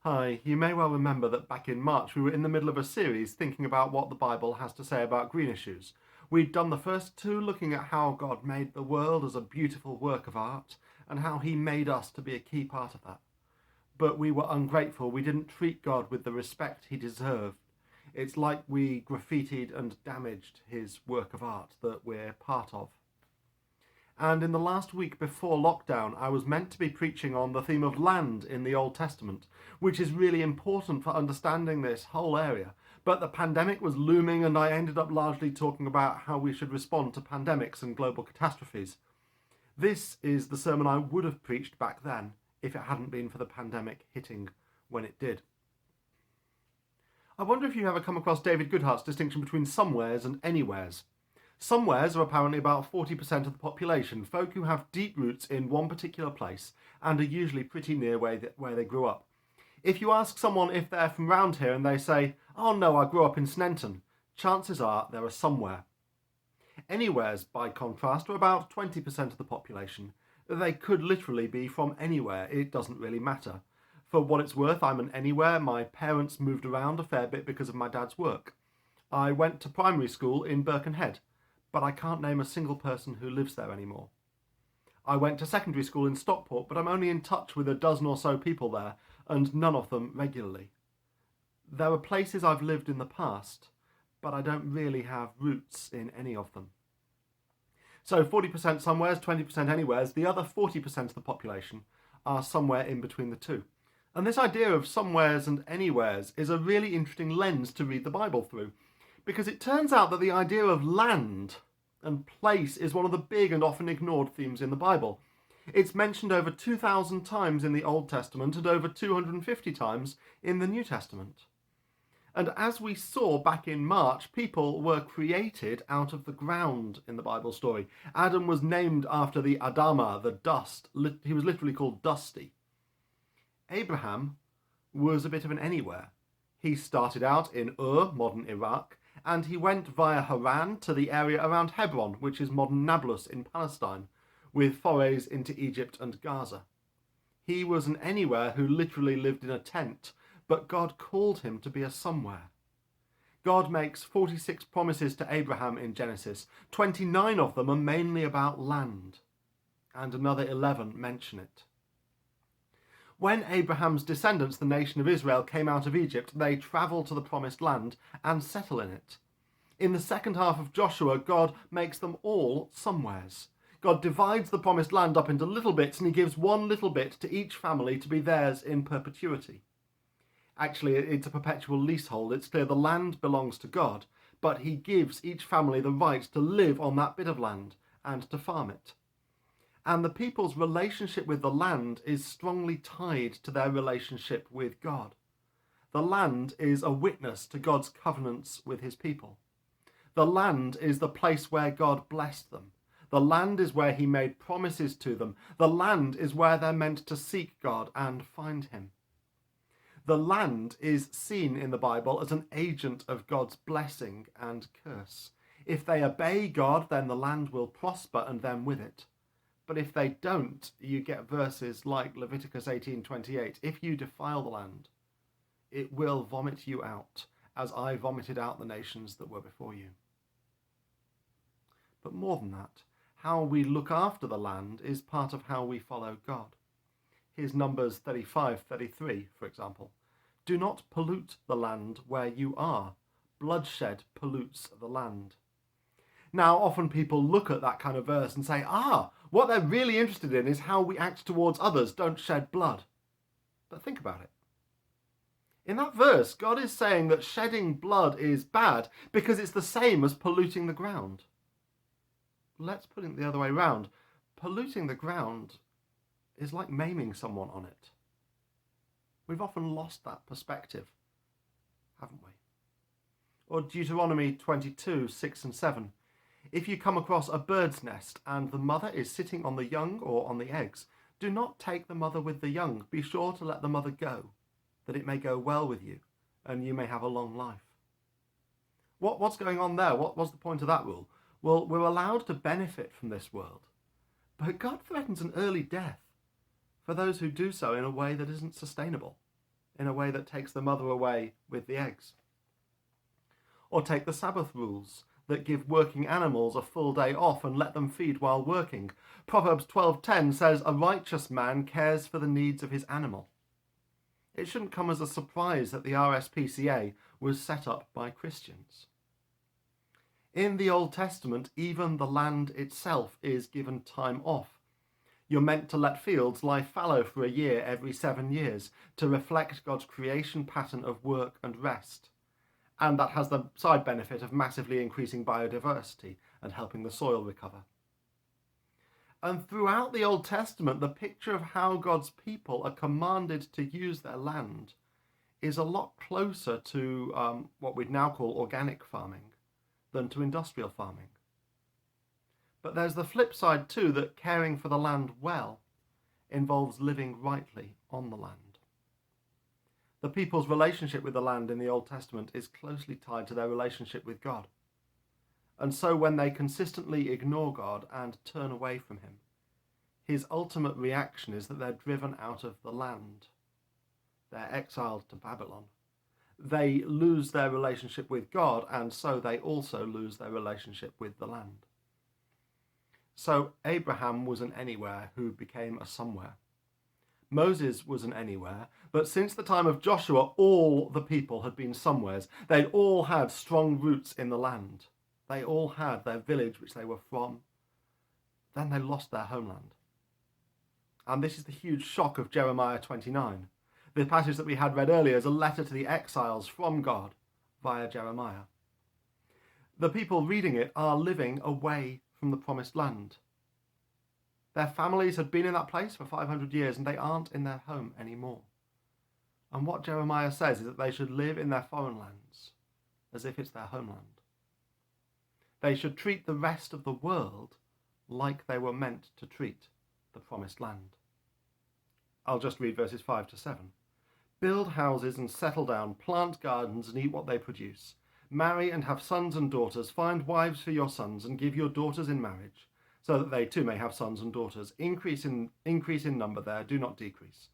Hi, you may well remember that back in March we were in the middle of a series thinking about what the Bible has to say about green issues. We'd done the first two looking at how God made the world as a beautiful work of art and how he made us to be a key part of that. But we were ungrateful. We didn't treat God with the respect he deserved. It's like we graffitied and damaged his work of art that we're part of. And in the last week before lockdown, I was meant to be preaching on the theme of land in the Old Testament, which is really important for understanding this whole area. But the pandemic was looming, and I ended up largely talking about how we should respond to pandemics and global catastrophes. This is the sermon I would have preached back then if it hadn't been for the pandemic hitting when it did. I wonder if you ever come across David Goodhart's distinction between somewheres and anywheres. Somewheres are apparently about 40% of the population, folk who have deep roots in one particular place and are usually pretty near where they grew up. If you ask someone if they're from round here and they say, "Oh no, I grew up in Sneinton," chances are they're a somewhere. Anywheres, by contrast, are about 20% of the population. They could literally be from anywhere, it doesn't really matter. For what it's worth, I'm an anywhere. My parents moved around a fair bit because of my dad's work. I went to primary school in Birkenhead, but I can't name a single person who lives there anymore. I went to secondary school in Stockport, but I'm only in touch with a dozen or so people there, and none of them regularly. There are places I've lived in the past, but I don't really have roots in any of them. So 40% somewheres, 20% anywheres, the other 40% of the population are somewhere in between the two. And this idea of somewheres and anywheres is a really interesting lens to read the Bible through, because it turns out that the idea of land and place is one of the big and often ignored themes in the Bible. It's mentioned over 2,000 times in the Old Testament and over 250 times in the New Testament. And as we saw back in March, people were created out of the ground in the Bible story. Adam was named after the Adama, the dust. He was literally called Dusty. Abraham was a bit of an anywhere. He started out in Ur, modern Iraq, and he went via Haran to the area around Hebron, which is modern Nablus in Palestine, with forays into Egypt and Gaza. He was an anywhere who literally lived in a tent, but God called him to be a somewhere. God makes 46 promises to Abraham in Genesis. 29 of them are mainly about land, and another 11 mention it. When Abraham's descendants, the nation of Israel, came out of Egypt, they travelled to the promised land and settle in it. In the second half of Joshua, God makes them all somewheres. God divides the promised land up into little bits, and he gives one little bit to each family to be theirs in perpetuity. Actually, it's a perpetual leasehold. It's clear the land belongs to God, but he gives each family the right to live on that bit of land and to farm it. And the people's relationship with the land is strongly tied to their relationship with God. The land is a witness to God's covenants with his people. The land is the place where God blessed them. The land is where he made promises to them. The land is where they're meant to seek God and find him. The land is seen in the Bible as an agent of God's blessing and curse. If they obey God, then the land will prosper and them with it. But if they don't, you get verses like Leviticus 18:28. If you defile the land, it will vomit you out, as I vomited out the nations that were before you. But more than that, how we look after the land is part of how we follow God. Here's Numbers 35:33, for example. Do not pollute the land where you are. Bloodshed pollutes the land. Now, often people look at that kind of verse and say, what they're really interested in is how we act towards others, don't shed blood. But think about it. In that verse, God is saying that shedding blood is bad because it's the same as polluting the ground. Let's put it the other way around. Polluting the ground is like maiming someone on it. We've often lost that perspective, haven't we? Or Deuteronomy 22:6-7. If you come across a bird's nest and the mother is sitting on the young or on the eggs, do not take the mother with the young. Be sure to let the mother go, that it may go well with you and you may have a long life. What's going on there? What was the point of that rule? Well, we're allowed to benefit from this world, but God threatens an early death for those who do so in a way that isn't sustainable. in a way that takes the mother away with the eggs. Or take the Sabbath rules that give working animals a full day off and let them feed while working. Proverbs 12:10 says, "A righteous man cares for the needs of his animal." It shouldn't come as a surprise that the RSPCA was set up by Christians. In the Old Testament, even the land itself is given time off. You're meant to let fields lie fallow for a year every 7 years to reflect God's creation pattern of work and rest. And that has the side benefit of massively increasing biodiversity and helping the soil recover. And throughout the Old Testament, the picture of how God's people are commanded to use their land is a lot closer to what we'd now call organic farming than to industrial farming. But there's the flip side too, that caring for the land well involves living rightly on the land. The people's relationship with the land in the Old Testament is closely tied to their relationship with God. And so when they consistently ignore God and turn away from him, his ultimate reaction is that they're driven out of the land. They're exiled to Babylon. They lose their relationship with God, and so they also lose their relationship with the land. So Abraham was an anywhere who became a somewhere. Moses was an anywhere, but since the time of Joshua, all the people had been somewheres. They'd all had strong roots in the land. They all had their village which they were from. Then they lost their homeland. And this is the huge shock of Jeremiah 29. The passage that we had read earlier is a letter to the exiles from God via Jeremiah. The people reading it are living away from the promised land. Their families had been in that place for 500 years and they aren't in their home anymore. And what Jeremiah says is that they should live in their foreign lands as if it's their homeland. They should treat the rest of the world like they were meant to treat the promised land. I'll just read verses 5 to 7. Build houses and settle down, plant gardens and eat what they produce. Marry and have sons and daughters, find wives for your sons and give your daughters in marriage, so that they too may have sons and daughters. Increase in number there, do not decrease.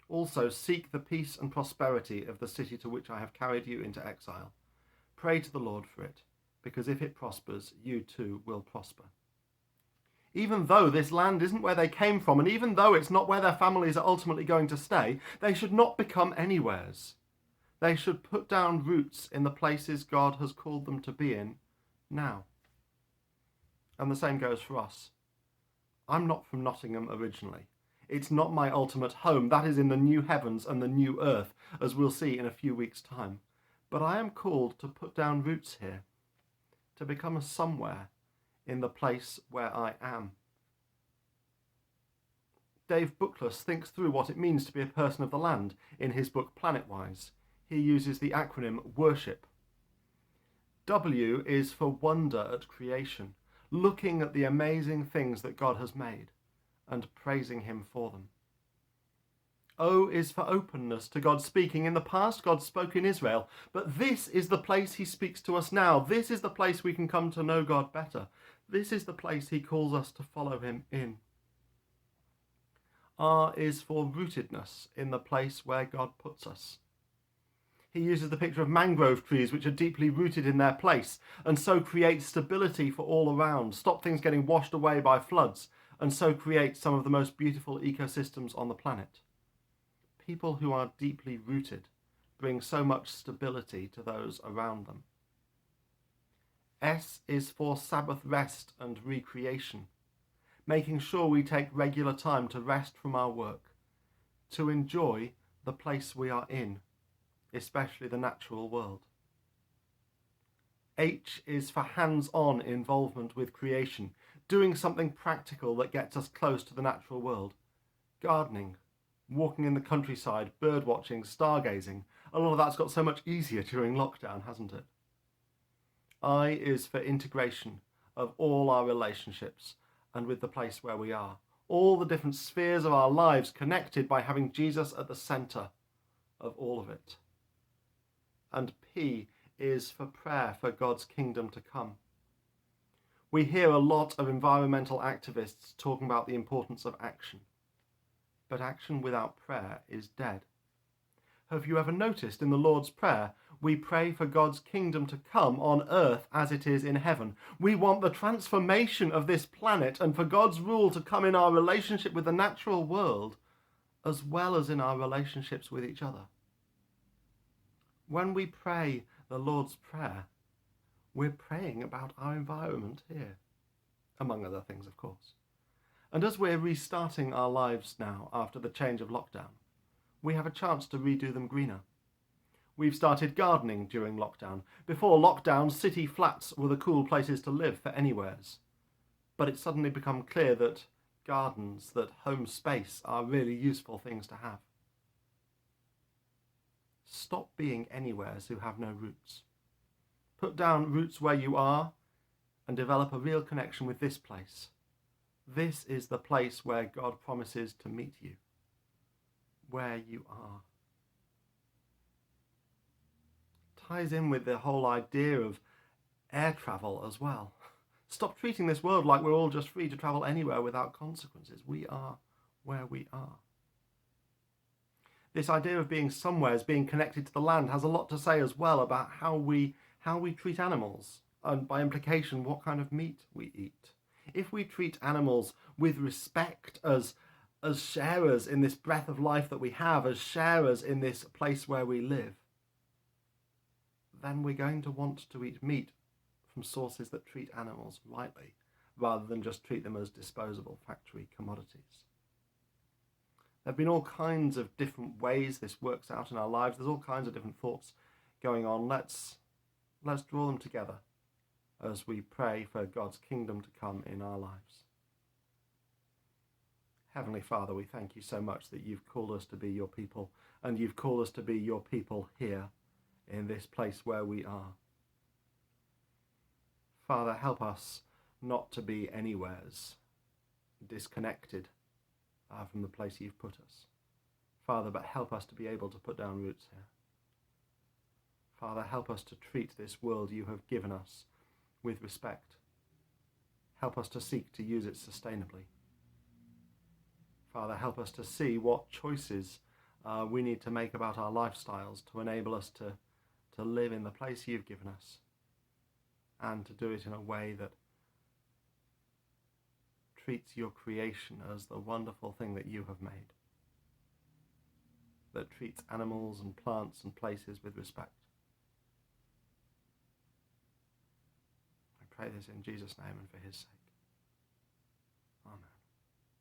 Also seek the peace and prosperity of the city to which I have carried you into exile. Pray to the Lord for it, because if it prospers, you too will prosper. Even though this land isn't where they came from, and even though it's not where their families are ultimately going to stay, they should not become anywheres. They should put down roots in the places God has called them to be in now. And the same goes for us. I'm not from Nottingham originally. It's not my ultimate home. That is in the new heavens and the new earth, as we'll see in a few weeks' time. But I am called to put down roots here, to become a somewhere in the place where I am. Dave Bookless thinks through what it means to be a person of the land in his book Planetwise. He uses the acronym WORSHIP. W is for wonder at creation, looking at the amazing things that God has made and praising him for them. O is for openness to God speaking. In the past, God spoke in Israel, but this is the place he speaks to us now. This is the place we can come to know God better. This is the place he calls us to follow him in. R is for rootedness in the place where God puts us. He uses the picture of mangrove trees which are deeply rooted in their place and so create stability for all around, stop things getting washed away by floods, and so create some of the most beautiful ecosystems on the planet. People who are deeply rooted bring so much stability to those around them. S is for Sabbath rest and recreation, making sure we take regular time to rest from our work, to enjoy the place we are in, especially the natural world. H is for hands-on involvement with creation, doing something practical that gets us close to the natural world. Gardening, walking in the countryside, bird watching, stargazing. A lot of that's got so much easier during lockdown, hasn't it? I is for integration of all our relationships and with the place where we are. All the different spheres of our lives connected by having Jesus at the centre of all of it. And P is for prayer for God's kingdom to come. We hear a lot of environmental activists talking about the importance of action. But action without prayer is dead. Have you ever noticed in the Lord's Prayer, we pray for God's kingdom to come on earth as it is in heaven? We want the transformation of this planet and for God's rule to come in our relationship with the natural world, as well as in our relationships with each other. When we pray the Lord's Prayer, we're praying about our environment here, among other things, of course. And as we're restarting our lives now after the change of lockdown, we have a chance to redo them greener. We've started gardening during lockdown. Before lockdown, city flats were the cool places to live for anywheres. But it's suddenly become clear that gardens, that home space are really useful things to have. Stop being anywheres who have no roots. Put down roots where you are and develop a real connection with this place. This is the place where God promises to meet you, where you are. Ties in with the whole idea of air travel as well. Stop treating this world like we're all just free to travel anywhere without consequences. We are where we are. This idea of being somewhere, as being connected to the land, has a lot to say as well about how we treat animals, and by implication, what kind of meat we eat. If we treat animals with respect as sharers in this breath of life that we have, as sharers in this place where we live, then we're going to want to eat meat from sources that treat animals rightly, rather than just treat them as disposable factory commodities. There have been all kinds of different ways this works out in our lives. There's all kinds of different thoughts going on. Let's draw them together as we pray for God's kingdom to come in our lives. Heavenly Father, we thank you so much that you've called us to be your people, and you've called us to be your people here in this place where we are. Father, help us not to be anywheres disconnected from the place you've put us. Father, but help us to be able to put down roots here. Father, help us to treat this world you have given us with respect. Help us to seek to use it sustainably. Father, help us to see what choices we need to make about our lifestyles to enable us to live in the place you've given us, and to do it in a way that treats your creation as the wonderful thing that you have made, that treats animals and plants and places with respect. I pray this in Jesus' name and for his sake.